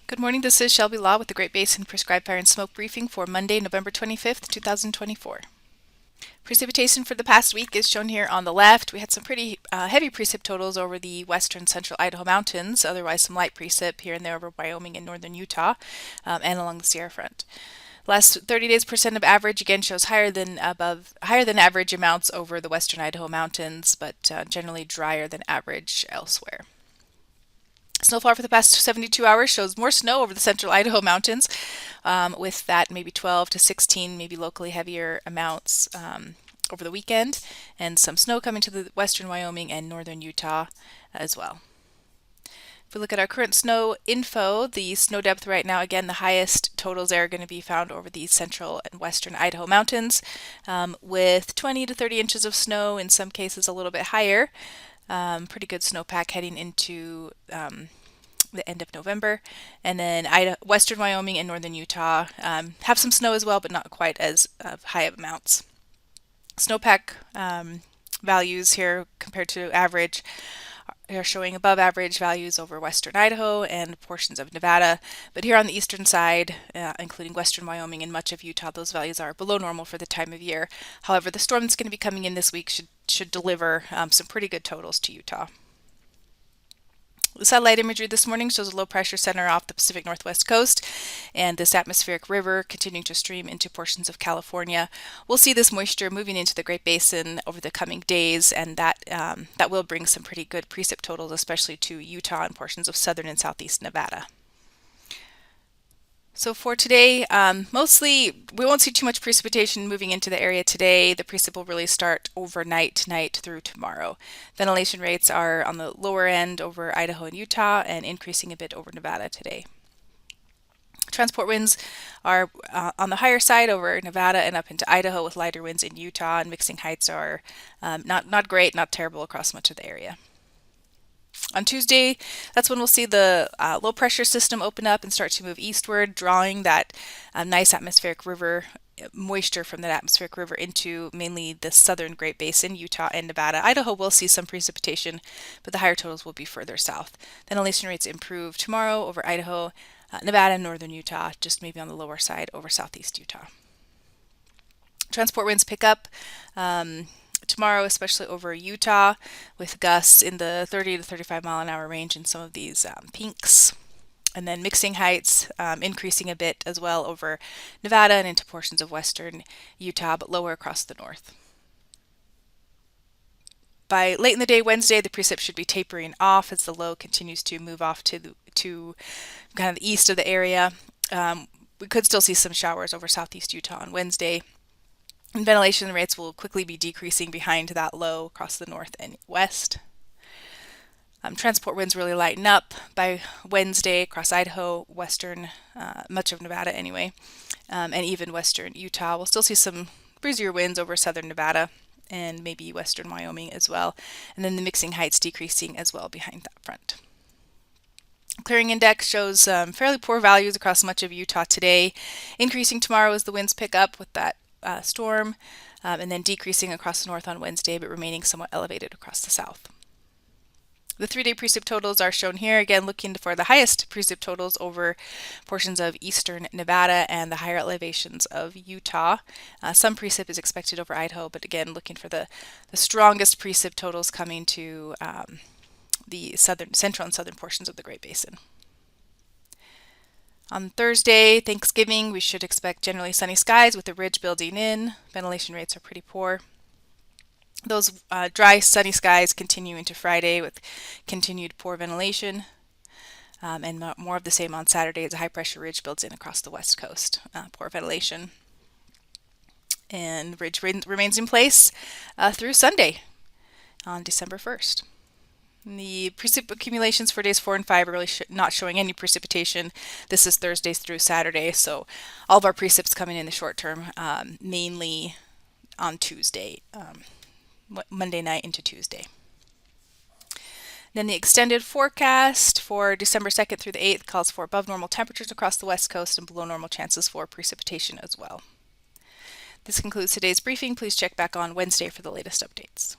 Good morning, this is Shelby Law with the Great Basin Prescribed Fire and Smoke Briefing for Monday, November 25th, 2024. Precipitation for the past week is shown here on the left. We had some pretty heavy precip totals over the western central Idaho mountains, otherwise some light precip here and there over Wyoming and northern Utah, and along the Sierra front. Last 30 days percent of average again shows higher than average amounts over the western Idaho mountains, but generally drier than average elsewhere. Snowfall for the past 72 hours shows more snow over the central Idaho mountains, with that maybe 12 to 16, maybe locally heavier amounts over the weekend, and some snow coming to the western Wyoming and northern Utah as well. If we look at our current snow info, the snow depth right now, again, the highest totals there are going to be found over the central and western Idaho mountains, with 20 to 30 inches of snow, in some cases a little bit higher. Pretty good snowpack heading into the end of November. And then western Wyoming and northern Utah have some snow as well, but not quite as high of amounts. Snowpack values here compared to average are showing above average values over western Idaho and portions of Nevada. But here on the eastern side, including western Wyoming and much of Utah, those values are below normal for the time of year. However, the storm that's going to be coming in this week should deliver some pretty good totals to Utah. The satellite imagery this morning shows a low pressure center off the Pacific Northwest coast and this atmospheric river continuing to stream into portions of California. We'll see this moisture moving into the Great Basin over the coming days, and that will bring some pretty good precip totals, especially to Utah and portions of southern and southeast Nevada. So for today, mostly we won't see too much precipitation moving into the area today. The precip will really start overnight tonight through tomorrow. Ventilation rates are on the lower end over Idaho and Utah and increasing a bit over Nevada today. Transport winds are on the higher side over Nevada and up into Idaho, with lighter winds in Utah, and mixing heights are not great, not terrible across much of the area. On Tuesday, that's when we'll see the low pressure system open up and start to move eastward, drawing that nice atmospheric river moisture from that atmospheric river into mainly the southern Great Basin, Utah and Nevada. Idaho will see some precipitation, but the higher totals will be further south. Ventilation rates improve tomorrow over Idaho, Nevada, and northern Utah, just maybe on the lower side over southeast Utah. Transport winds pick up tomorrow, especially over Utah, with gusts in the 30 to 35 mile an hour range in some of these pinks. And then mixing heights increasing a bit as well over Nevada and into portions of western Utah, but lower across the north. By late in the day Wednesday, the precip should be tapering off as the low continues to move off to kind of the east of the area. We could still see some showers over southeast Utah on Wednesday. And ventilation rates will quickly be decreasing behind that low across the north and west. Transport winds really lighten up by Wednesday across Idaho, western, much of Nevada anyway, and even western Utah. We'll still see some breezier winds over southern Nevada and maybe western Wyoming as well. And then the mixing heights decreasing as well behind that front. Clearing index shows fairly poor values across much of Utah today, increasing tomorrow as the winds pick up with that storm, and then decreasing across the north on Wednesday, but remaining somewhat elevated across the south. The 3-day precip totals are shown here, again looking for the highest precip totals over portions of eastern Nevada and the higher elevations of Utah. Some precip is expected over Idaho, but again looking for the strongest precip totals coming to the central and southern portions of the Great Basin. On Thursday, Thanksgiving, we should expect generally sunny skies with a ridge building in. Ventilation rates are pretty poor. Those dry, sunny skies continue into Friday with continued poor ventilation, and more of the same on Saturday as a high pressure ridge builds in across the west coast. Poor ventilation. And ridge remains in place through Sunday on December 1st. The precip accumulations for days 4 and 5 are really not showing any precipitation. This is Thursdays through Saturday, so all of our precips coming in the short term, mainly on Tuesday, Monday night into Tuesday. Then the extended forecast for December 2nd through the 8th calls for above normal temperatures across the west coast and below normal chances for precipitation as well. This concludes today's briefing. Please check back on Wednesday for the latest updates.